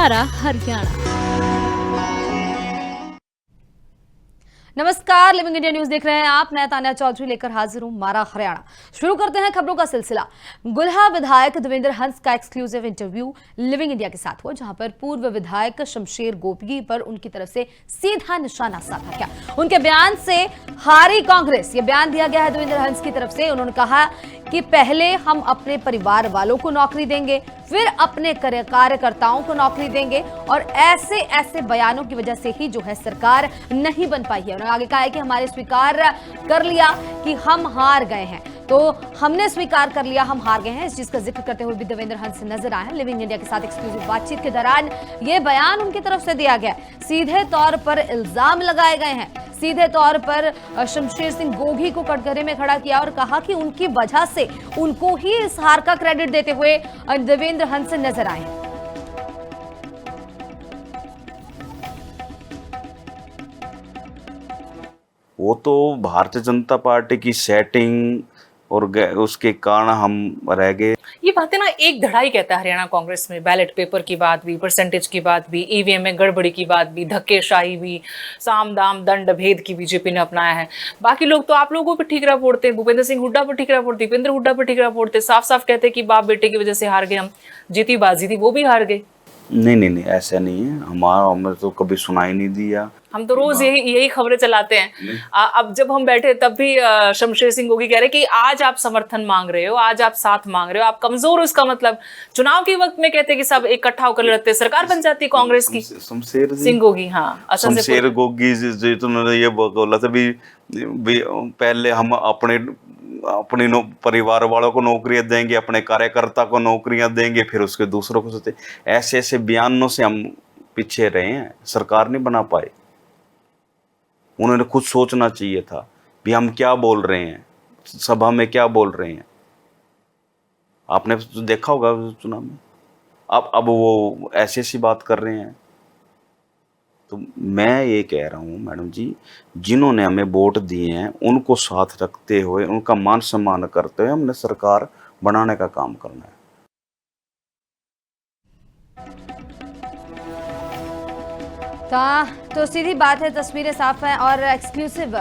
मारा हरियाणा। नमस्कार, living India news देख रहे हैं आप। मैं तान्या चौधरी लेकर हाजिर हूं मारा हरियाणा। शुरू करते हैं खबरों का सिलसिला। गुल्हा विधायक देवेंद्र हंस का एक्सक्लूसिव इंटरव्यू लिविंग इंडिया के साथ हुआ, जहां पर पूर्व विधायक शमशेर गोगी पर उनकी तरफ से सीधा निशाना साधा गया। उनके बयान से हारी कांग्रेस, ये बयान दिया गया है देवेंद्र हंस की तरफ से। उन्होंने कहा कि पहले हम अपने परिवार वालों को नौकरी देंगे, फिर अपने कार्यकर्ताओं को नौकरी देंगे, और ऐसे ऐसे बयानों की वजह से ही जो है सरकार नहीं बन पाई है। उन्होंने आगे कहा है कि हमारे स्वीकार कर लिया कि हम हार गए हैं, तो हमने स्वीकार कर लिया हम हार गए हैं। इस चीज का जिक्र करते हुए भी देवेंद्र हंस नजर आए हैं लिविंग इंडिया के साथ एक्सक्लूसिव बातचीत के दौरान। यह बयान उनकी तरफ से दिया गया, सीधे तौर पर इल्जाम लगाए गए हैं, सीधे तौर पर शमशेर सिंह गोगी को कटघरे में खड़ा किया और कहा कि उनकी वजह से उनको ही इस हार का क्रेडिट देते हुए देवेंद्र हंस नजर आए हैं। वो तो भारतीय जनता पार्टी की सेटिंग और उसके कारण हम रह गए। ये बातें ना एक धड़ाई कहता है हरियाणा कांग्रेस में। बैलेट पेपर की बात भी, परसेंटेज की बात भी, ईवीएम में गड़बड़ी की बात भी, धक्केशाही भी, साम दाम दंड भेद की बीजेपी ने अपनाया है। बाकी लोग तो आप लोगों पर ठीकरा फोड़ते हैं, भूपेंद्र सिंह हुड्डा पर ठीकरा फोड़ते, दीपेंद्र हुड्डा पर ठीकरा फोड़ते, साफ साफ कहते कि बाप बेटे की वजह से हार गए हम। जीती बाजी थी, वो भी हार गए। नहीं, ऐसा नहीं है। हमें तो कभी सुनाई नहीं दिया। हम तो रोज यही खबरें चलाते हैं। अब जब हम बैठे तब भी शमशेर सिंह गोगी कह रहे कि आज आप समर्थन मांग रहे हो, आज आप साथ मांग रहे हो, आप कमजोर हो। इसका मतलब चुनाव के वक्त में कहते कि सब इकट्ठा होकर लड़ते, सरकार बन जाती कांग्रेस की। शमशेर सिंह गोगी, हाँ, शमशेर गोगी जी तो ये बोला था भी पहले हम अपने परिवार वालों को नौकरियां देंगे, अपने कार्यकर्ता को नौकरियां देंगे, फिर उसके दूसरों को सोचते। ऐसे ऐसे बयानों से हम पीछे रहे हैं, सरकार नहीं बना पाए। उन्होंने खुद सोचना चाहिए था भी हम क्या बोल रहे हैं, सभा में क्या बोल रहे हैं। आपने तो देखा होगा चुनाव में। अब वो ऐसी ऐसी बात कर रहे हैं। तो मैं ये कह रहा हूँ मैडम जी, जिन्होंने हमें वोट दिए हैं उनको साथ रखते हुए, उनका मान सम्मान करते हुए हमने सरकार बनाने का काम करना है। तो सीधी बात है, तस्वीरें साफ हैं और एक्सक्लूसिव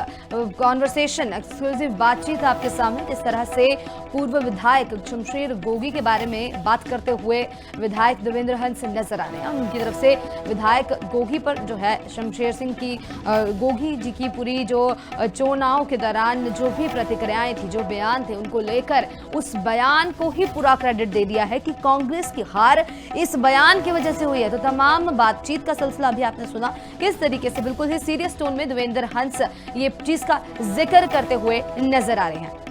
कॉन्वर्सेशन, एक्सक्लूसिव बातचीत आपके सामने। किस तरह से पूर्व विधायक शमशेर गोगी के बारे में बात करते हुए विधायक देवेंद्र हंस नजर आ रहे हैं। उनकी तरफ से विधायक गोगी पर जो है शमशेर सिंह की गोगी जी की पूरी जो चुनाव के दौरान जो भी प्रतिक्रियाएं थी, जो बयान थे, उनको लेकर उस बयान को ही पूरा क्रेडिट दे दिया है कि कांग्रेस की हार इस बयान की वजह से हुई है। तो तमाम बातचीत का सिलसिला भी आपने सुना, किस तरीके से बिल्कुल ही सीरियस टोन में देवेंद्र हंस ये चीज का जिक्र करते हुए नजर आ रहे हैं।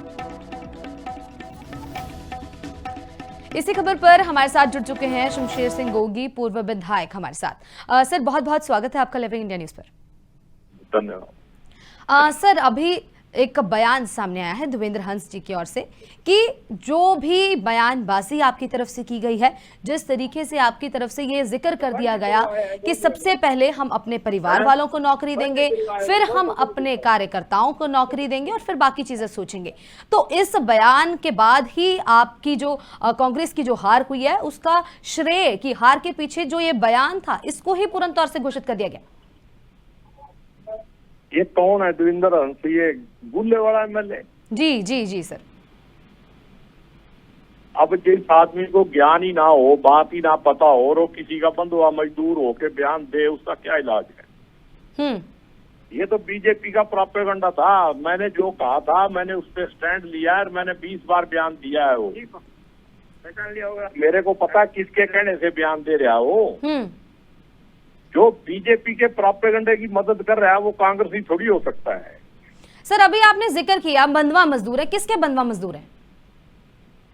इसी खबर पर हमारे साथ जुड़ चुके हैं शमशेर सिंह गोगी, पूर्व विधायक, हमारे साथ। सर, बहुत बहुत स्वागत है आपका लिविंग इंडिया न्यूज पर। धन्यवाद। सर, अभी एक बयान सामने आया है देवेंद्र हंस जी की ओर से कि जो भी बयानबाजी आपकी तरफ से की गई है, जिस तरीके से आपकी तरफ से ये जिक्र कर दिया गया कि सबसे पहले हम अपने परिवार वालों को नौकरी देंगे, फिर हम अपने कार्यकर्ताओं को नौकरी देंगे और फिर बाकी चीजें सोचेंगे। तो इस बयान के बाद ही आपकी जो कांग्रेस की जो हार हुई है, उसका श्रेय कि हार के पीछे जो ये बयान था, इसको ही पूर्ण तौर से घोषित कर दिया गया। ये कौन है देवेंद्र हंस? ये गुल्ले वाला एमएलए? जी सर। अब जिस आदमी को ज्ञान ही ना हो, बात ही ना पता हो, और वो किसी का बंधुआ मजदूर होके बयान दे, उसका क्या इलाज है? ये तो बीजेपी का प्रोपेगेंडा था। मैंने जो कहा था, मैंने उस पर स्टैंड लिया है, मैंने 20 बार बयान दिया है। वो मेरे को पता किसके कहने से बयान दे रहा हो। जो बीजेपी के प्रोपेगेंडे की मदद कर रहा है वो कांग्रेस ही थोड़ी हो सकता है। सर, अभी आपने जिक्र किया बंधुआ मजदूर है, किसके बंधुआ मजदूर हैं?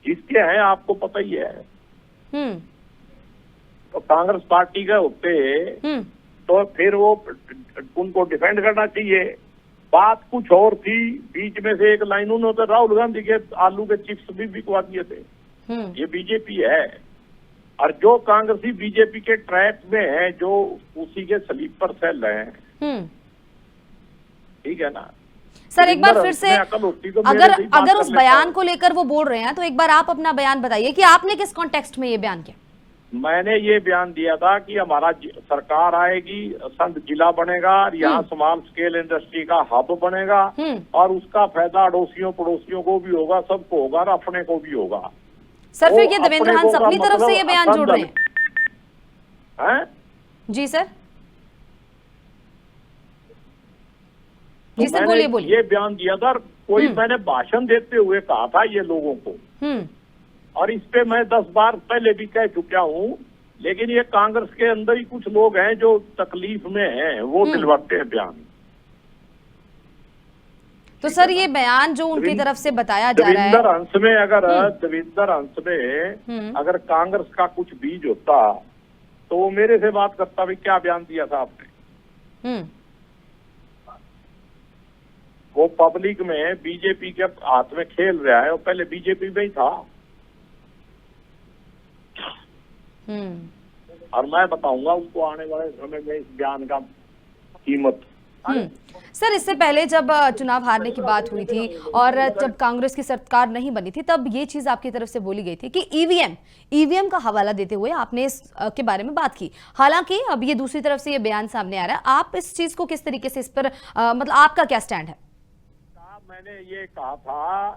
जिसके हैं आपको पता ही है। तो कांग्रेस पार्टी के होते तो फिर वो उनको डिफेंड करना चाहिए। बात कुछ और थी, बीच में से एक लाइन उन्होंने तो राहुल गांधी के आलू के चिप्स भी बिकवा दिए थे। ये बीजेपी है, और जो कांग्रेसी बीजेपी के ट्रैप में है, जो उसी के स्लीपर सेल हैं। ठीक है ना सर? एक बार फिर से, अगर उस बयान को लेकर वो बोल रहे हैं, तो एक बार आप अपना बयान बताइए कि आपने किस कॉन्टेक्स्ट में ये बयान किया। मैंने ये बयान दिया था कि हमारा सरकार आएगी, संत जिला बनेगा, यहाँ स्मॉल स्केल इंडस्ट्री का हब बनेगा और उसका फायदा अड़ोसियों पड़ोसियों को भी होगा, सबको होगा और अपने को भी होगा। सर फिर ये वो देवेंद्र अपने हंस को का अपनी तरफ से ये मतलब बयान जोड़ रहे हैं? जी सर। तो जी सर, मैंने बोलिए। ये बयान दिया था, कोई मैंने भाषण देते हुए कहा था ये लोगों को, और इस पे मैं 10 बार पहले भी कह चुका हूँ, लेकिन ये कांग्रेस के अंदर ही कुछ लोग हैं जो तकलीफ में हैं, वो दिलवाते हैं बयान। तो सर ये बयान जो उनकी तरफ से बताया जा रहा है, देवेंद्र हंस में अगर कांग्रेस का कुछ बीज होता तो वो मेरे से बात करता, भी क्या बयान दिया था आपने। वो पब्लिक में बीजेपी के हाथ में खेल रहा है, वो पहले बीजेपी में ही था। और मैं बताऊंगा उसको आने वाले समय में इस बयान का कीमत। सर इससे पहले जब चुनाव हारने की बात हुई थी और जब कांग्रेस की सरकार नहीं बनी थी, तब ये चीज आपकी तरफ से बोली गई थी कि ईवीएम का हवाला देते हुए आपने इस के बारे में बात की। हालांकि अब ये दूसरी तरफ से ये बयान सामने आ रहा है, आप इस चीज को किस तरीके से इस पर मतलब आपका क्या स्टैंड है? मैंने ये कहा था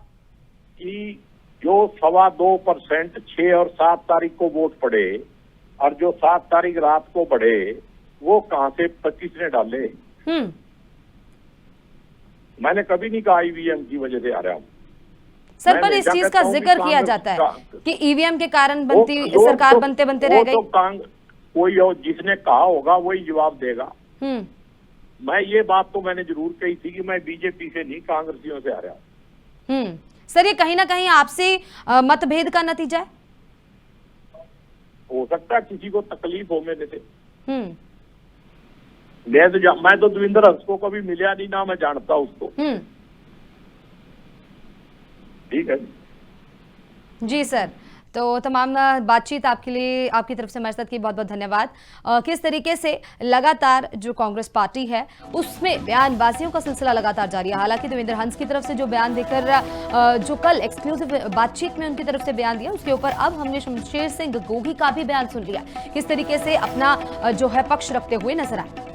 कि जो 2.25% 6 और 7 तारीख को वोट पड़े और जो 7 तारीख रात को पड़े, वो कहां से 25 ने डाले। मैंने कभी नहीं कहा ईवीएम की वजह से आ रहा हूं सर, पर इस चीज का जिक्र किया जाता है कि ईवीएम के कारण बनती सरकार बनते बनते रह गई। कोई और जिसने कहा होगा वही जवाब देगा। मैं ये बात तो मैंने जरूर कही थी कि मैं बीजेपी से नहीं कांग्रेसियों से आ रहा हूँ। सर ये कहीं ना कहीं आपसी मतभेद का नतीजा है? हो सकता है किसी को तकलीफ हो मेरे से। मैं तो देवेंद्र हंस को कभी मिला नहीं, ना मैं जानता उसको। ठीक है जी सर। तो तमाम बातचीत आपके लिए, आपकी तरफ से हमारे साथ की बहुत बहुत धन्यवाद। किस तरीके से लगातार जो कांग्रेस पार्टी है उसमें बयानबाजियों का सिलसिला लगातार जारी है। हालांकि देवेंद्र हंस की तरफ से जो बयान देकर जो कल एक्सक्लूसिव बातचीत में उनकी तरफ से बयान दिया, उसके ऊपर अब हमने शमशेर सिंह गोगी का भी बयान सुन लिया, किस तरीके से अपना जो है पक्ष रखते हुए नजर आए।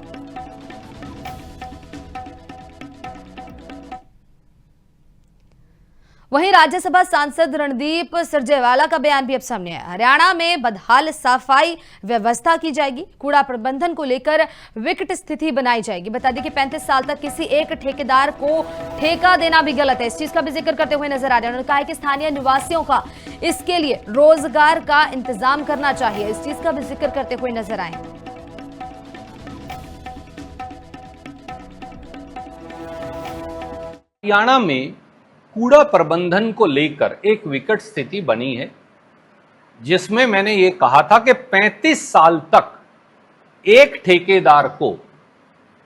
वहीं राज्यसभा सांसद रणदीप सुरजेवाला का बयान भी अब सामने आया। हरियाणा में बदहाल सफाई व्यवस्था की जाएगी, कूड़ा प्रबंधन को लेकर विकट स्थिति बनाई जाएगी। बता दें कि 35 साल तक किसी एक ठेकेदार को ठेका देना भी गलत है। इस चीज का भी जिक्र करते हुए नजर आ रहे हैं। उन्होंने कहा है कि स्थानीय निवासियों का इसके लिए रोजगार का इंतजाम करना चाहिए। इस चीज का भी जिक्र करते हुए नजर आए। हरियाणा में कूड़ा प्रबंधन को लेकर एक विकट स्थिति बनी है, जिसमें मैंने ये कहा था कि 35 साल तक एक ठेकेदार को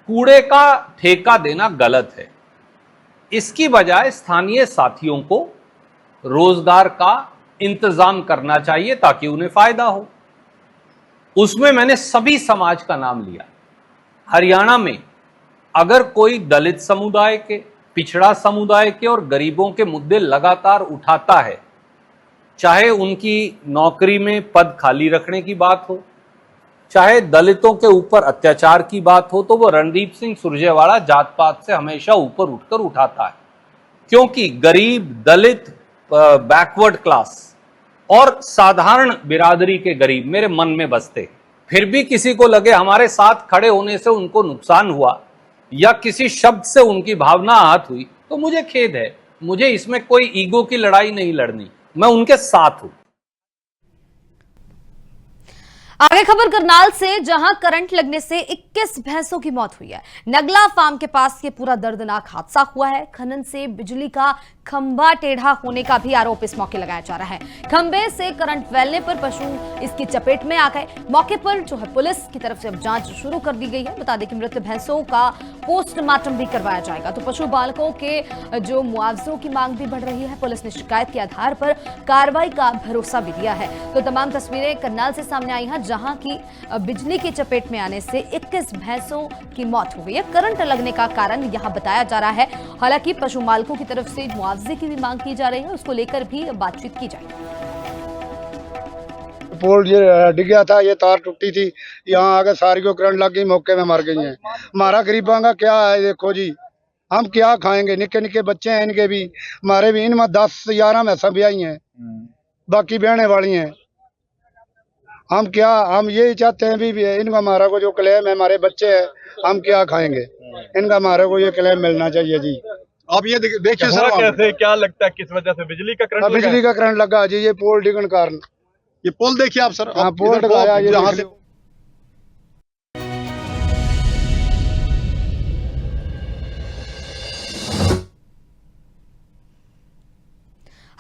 कूड़े का ठेका देना गलत है। इसकी बजाय स्थानीय साथियों को रोजगार का इंतजाम करना चाहिए ताकि उन्हें फायदा हो। उसमें मैंने सभी समाज का नाम लिया। हरियाणा में अगर कोई दलित समुदाय के, पिछड़ा समुदाय के और गरीबों के मुद्दे लगातार उठाता है, चाहे उनकी नौकरी में पद खाली रखने की बात हो, चाहे दलितों के ऊपर अत्याचार की बात हो, तो वो रणदीप सिंह सुरजेवाला जात पात से हमेशा ऊपर उठकर उठाता है। क्योंकि गरीब, दलित, बैकवर्ड क्लास और साधारण बिरादरी के गरीब मेरे मन में बसते। फिर भी किसी को लगे हमारे साथ खड़े होने से उनको नुकसान हुआ या किसी शब्द से उनकी भावना आहत हुई, तो मुझे खेद है। मुझे इसमें कोई ईगो की लड़ाई नहीं लड़नी, मैं उनके साथ हूं। आगे खबर करनाल से, जहां करंट लगने से 21 भैंसों की मौत हुई है। नगला फार्म के पास ये पूरा दर्दनाक हादसा हुआ है। खनन से बिजली का खंभा टेढ़ा होने का भी आरोप इस मौके लगाया जा रहा है। खंभे से करंट फैलने पर पशु इसकी चपेट में आ गए। मौके पर जो है पुलिस की तरफ से अब जांच शुरू कर दी गई है। बता दें कि मृत भैंसों का पोस्टमार्टम भी करवाया जाएगा। तो पशु पालकों के जो मुआवजों की मांग भी बढ़ रही है। पुलिस ने शिकायत के आधार पर कार्रवाई का भरोसा भी दिया है। तो तमाम तस्वीरें करनाल से सामने आई हैं, जहां की बिजली की चपेट में आने से 21 भैंसों की मौत हो गई है। करंट लगने का कारण यहां बताया जा रहा है। हालांकि पशु मालिकों की तरफ से मुआवजे की भी मांग की जा रही है, उसको लेकर भी बातचीत की जाएगी। पुल ये डिग गया था, ये तार टूटी थी, यहाँ आके सारी को करंट लग गई, मौके में मर गई हैं। हमारा गरीबों का क्या है, देखो जी हम क्या खाएंगे, निके निके बच्चे हैं इनके भी, हमारे भी, इनमें 10-11 भैंसा भी आई हैं, बाकी बहने वाली हैं। हम यही चाहते हैं भी इनका हमारा को जो क्लेम है, हमारे बच्चे हैं, हम क्या खाएंगे, इनका हमारे को ये क्लेम मिलना चाहिए जी। आप ये देखिए सर, कैसे क्या लगता है किस वजह से बिजली का करंट लगा? बिजली का करंट लगा जी, ये पोल डिगने कारण। ये पोल देखिए आप सर, हाँ, पोल लगाया ये जहाँ से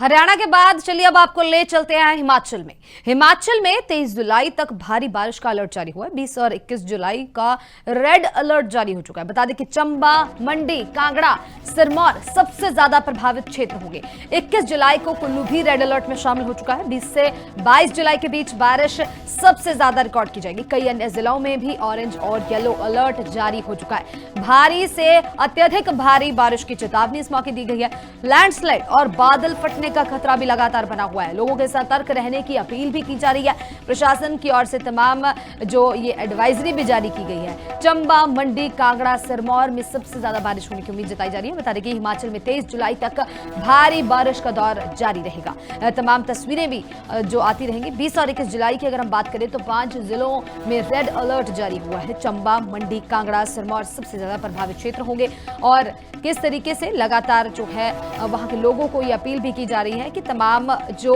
हरियाणा के बाद चलिए अब आपको ले चलते हैं हिमाचल में। हिमाचल में 23 जुलाई तक भारी बारिश का अलर्ट जारी हुआ है। 20 और 21 जुलाई का रेड अलर्ट जारी हो चुका है। बता दें कि चंबा, मंडी, कांगड़ा, सिरमौर सबसे ज्यादा प्रभावित क्षेत्र होंगे। 21 जुलाई को कुल्लू भी रेड अलर्ट में शामिल हो चुका है। 20 से 22 जुलाई के बीच बारिश सबसे ज्यादा रिकॉर्ड की जाएगी। कई अन्य जिलों में भी ऑरेंज और येलो अलर्ट जारी हो चुका है। भारी से अत्यधिक भारी बारिश की चेतावनी इस मौके दी गई है। लैंडस्लाइड और बादल फटने का खतरा भी लगातार बना हुआ है। लोगों के सतर्क रहने की अपील भी की जा रही है। प्रशासन की ओर से तमाम जो ये एडवाइजरी भी जारी की गई है। चंबा, मंडी, कांगड़ा, सिरमौर में सबसे ज्यादा बारिश होने की उम्मीद जताई जा रही है। बता दें कि हिमाचल में 23 जुलाई तक भारी बारिश का दौर जारी रहेगा। तमाम तस्वीरें भी जो आती रहेंगी। 20 और 21 जुलाई की अगर हम बात करें तो 5 जिलों में रेड अलर्ट जारी हुआ है। चंबा, मंडी, कांगड़ा, सिरमौर सबसे ज्यादा प्रभावित क्षेत्र होंगे। और किस तरीके से लगातार जो है वहां के लोगों को ये अपील भी की जा रही है कि तमाम जो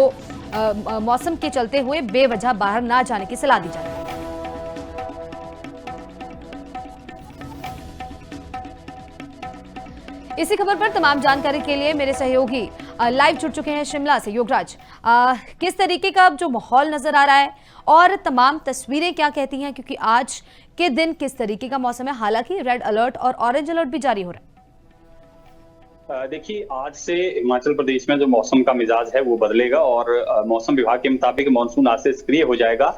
मौसम के चलते हुए बेवजह बाहर ना जाने की सलाह दी जा रही है। इसी खबर पर तमाम जानकारी के लिए मेरे सहयोगी लाइव जुड़ चुके हैं शिमला से। योगराज, किस तरीके का जो माहौल नजर आ रहा है और तमाम तस्वीरें क्या कहती हैं, क्योंकि आज के दिन किस तरीके का मौसम है? हालांकि रेड अलर्ट और ऑरेंज अलर्ट भी जारी हो रहा है। देखिए, आज से हिमाचल प्रदेश में जो मौसम का मिजाज है वो बदलेगा और मौसम विभाग के मुताबिक मानसून आज से सक्रिय हो जाएगा,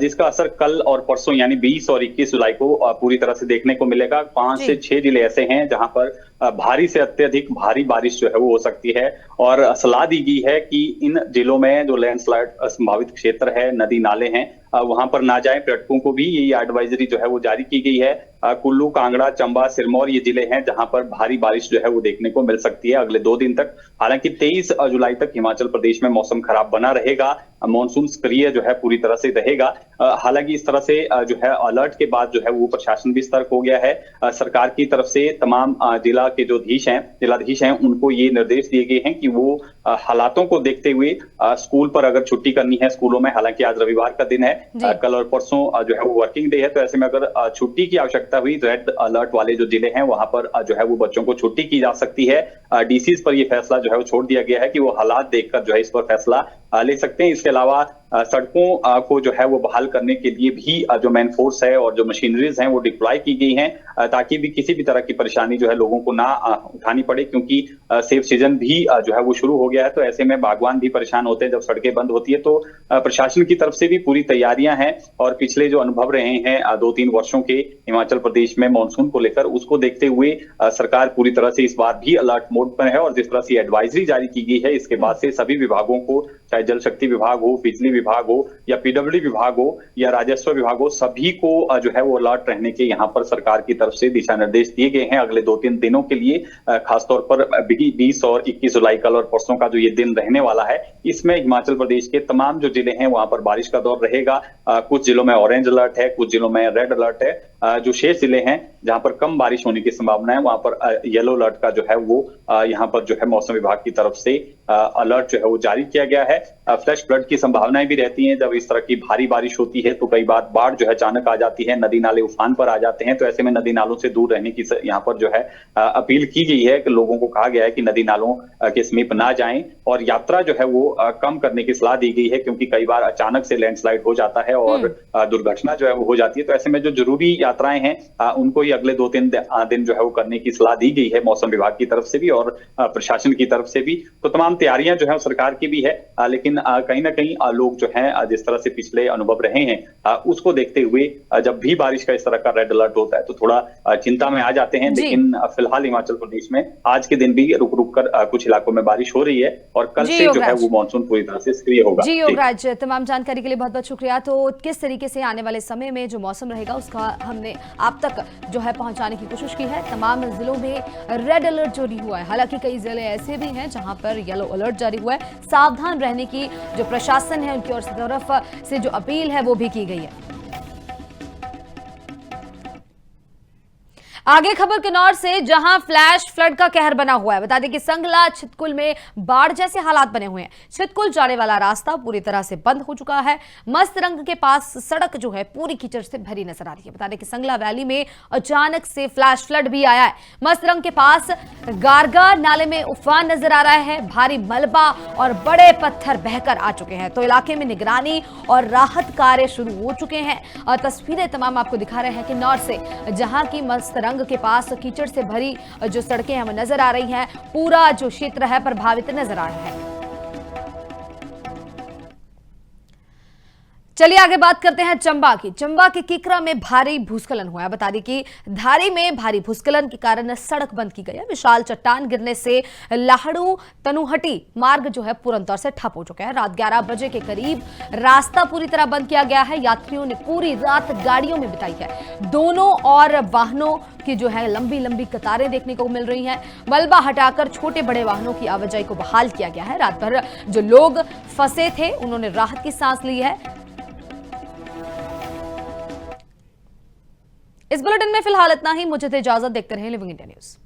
जिसका असर कल और परसों यानी 20 और 21 जुलाई को पूरी तरह से देखने को मिलेगा। 5 से 6 जिले ऐसे हैं जहां पर भारी से अत्यधिक भारी बारिश जो है वो हो सकती है और सलाह दी गई है कि इन जिलों में जो लैंडस्लाइड संभावित क्षेत्र है, नदी नाले हैं, वहां पर ना जाएं। पर्यटकों को भी ये एडवाइजरी जो है वो जारी की गई है। कुल्लू, कांगड़ा, चंबा, सिरमौर ये जिले हैं जहां पर भारी बारिश जो है वो देखने को मिल सकती है अगले 2 दिन तक। हालांकि 23 जुलाई तक हिमाचल प्रदेश में मौसम खराब बना रहेगा, मानसून सक्रिय जो है पूरी तरह से रहेगा। हालांकि इस तरह से जो है अलर्ट के बाद जो है वो प्रशासन भी सतर्क हो गया है। सरकार की तरफ से तमाम जिला के जो जिलाधीश हैं उनको ये निर्देश दिए गए हैं कि वो हालातों को देखते हुए स्कूल पर अगर छुट्टी करनी है स्कूलों में, हालांकि आज रविवार का दिन है, कल और परसों जो है वो वर्किंग डे है, तो ऐसे में अगर छुट्टी की आवश्यकता हुई, रेड अलर्ट वाले जो जिले हैं वहां पर जो है वो बच्चों को छुट्टी की जा सकती है। डीसीज पर ये फैसला जो है वो छोड़ दिया गया है कि वो हालात देखकर जो है इस पर फैसला ले सकते हैं। इसके अलावा सड़कों को जो है वो बहाल करने के लिए भी जो मैन फोर्स है और जो मशीनरीज हैं वो डिप्लॉय की गई हैं ताकि भी किसी भी तरह की परेशानी जो है लोगों को ना उठानी पड़े, क्योंकि सेफ सीजन भी जो है वो शुरू हो गया है। तो ऐसे में बागवान भी परेशान होते हैं जब सड़कें बंद होती है। तो प्रशासन की तरफ से भी पूरी तैयारियां हैं और पिछले जो अनुभव रहे हैं 2-3 वर्षों के हिमाचल प्रदेश में मानसून को लेकर, उसको देखते हुए सरकार पूरी तरह से इस बार भी अलर्ट मोड पर है। और जिस तरह से एडवाइजरी जारी की गई है इसके बाद से सभी विभागों को, चाहे जल शक्ति विभाग हो, बिजली विभाग हो या पीडब्ल्यूडी विभाग हो या राजस्व विभाग हो, सभी को जो है वो अलर्ट रहने के यहाँ पर सरकार की तरफ से दिशा निर्देश दिए गए हैं अगले 2-3 दिनों के लिए। खासतौर पर 20 और 21 जुलाई कल और परसों का जो ये दिन रहने वाला है, इसमें हिमाचल प्रदेश के तमाम जो जिले हैं वहां पर बारिश का दौर रहेगा। कुछ जिलों में ऑरेंज अलर्ट है, कुछ जिलों में रेड अलर्ट है। जो शेष जिले हैं जहां पर कम बारिश होने की संभावना है वहां पर येलो अलर्ट का जो है वो यहाँ पर जो है मौसम विभाग की तरफ से अलर्ट जो है वो जारी किया गया है। फ्लैश फ्लड की संभावनाएं भी रहती हैं। जब इस तरह की भारी बारिश होती है तो कई बार बाढ़ जो है अचानक आ जाती है, नदी नाले उफान पर आ जाते हैं। तो ऐसे में नदी नालों से दूर रहने की यहाँ पर जो है अपील की गई है कि लोगों को कहा गया है कि नदी नालों के समीप ना जाएं और यात्रा जो है वो कम करने की सलाह दी गई है, क्योंकि कई बार अचानक से लैंडस्लाइड हो जाता है और दुर्घटना जो है वो हो जाती है। तो ऐसे में जो जरूरी यात्राएं हैं उनको ही अगले 2-3 दिन जो है वो करने की सलाह दी गई है मौसम विभाग की तरफ से भी और प्रशासन की तरफ से भी। तो तमाम तैयारियां जो है सरकार की भी है, लेकिन कहीं ना कहीं लोग जो है जिस तरह से पिछले अनुभव रहे हैं उसको देखते हुए जब भी बारिश का इस तरह का रेड अलर्ट होता है तो थोड़ा चिंता में आ जाते हैं। लेकिन फिलहाल हिमाचल प्रदेश में आज के दिन भी रुक रुक कर कुछ इलाकों में बारिश हो रही है और कल से जो है वो मानसून पूरी तरह से सक्रिय होगा। जी योगराज, तमाम जानकारी के लिए बहुत बहुत शुक्रिया। तो किस तरीके से आने वाले समय में जो मौसम रहेगा उसका हमने आप तक जो है पहुंचाने की कोशिश की है। तमाम जिलों में रेड अलर्ट जारी हुआ है, हालांकि कई जिले ऐसे भी हैं जहां पर येलो अलर्ट जारी हुआ है। सावधान रहने की जो प्रशासन है उनकी ओर से तरफ से जो अपील है वो भी की गई है। आगे खबर किन्नौर से, जहां फ्लैश फ्लड का कहर बना हुआ है। बता दें कि संगला छितकुल में बाढ़ जैसे हालात बने हुए हैं। छितकुल जाने वाला रास्ता पूरी तरह से बंद हो चुका है। मस्तरंग के पास सड़क जो है पूरी कीचड़ से भरी नजर आ रही है। बता दें कि संगला वैली में अचानक से फ्लैश फ्लड भी आया है। मस्तरंग के पास गारगा नाले में उफान नजर आ रहा है। भारी मलबा और बड़े पत्थर बहकर आ चुके हैं, तो इलाके में निगरानी और राहत कार्य शुरू हो चुके हैं। और तस्वीरें तमाम आपको दिखा रहे हैं किन्नौर से, जहां की मस्तरंग के पास कीचड़ से भरी जो सड़कें हमें नजर आ रही हैं। पूरा जो क्षेत्र है प्रभावित नजर आ रहा है। चलिए आगे बात करते हैं चंबा की। चंबा के किकरा में भारी भूस्खलन हुआ है। बता दें कि धारी में भारी भूस्खलन के कारण सड़क बंद की गई है। विशाल चट्टान गिरने से लाहड़ू तनुहटी मार्ग जो है पूर्ण तौर से ठप हो चुका है। रात 11 बजे के करीब रास्ता पूरी तरह बंद किया गया है। यात्रियों ने पूरी रात गाड़ियों में बिताई है। दोनों और वाहनों की जो है लंबी लंबी कतारें देखने को मिल रही हैं। मलबा हटाकर छोटे बड़े वाहनों की आवाजाही को बहाल किया गया है। रात भर जो लोग फंसे थे उन्होंने राहत की सांस ली है। इस बुलेटिन में फिलहाल इतना ही। मुझे इजाजत, देखते रहें लिविंग इंडिया न्यूज।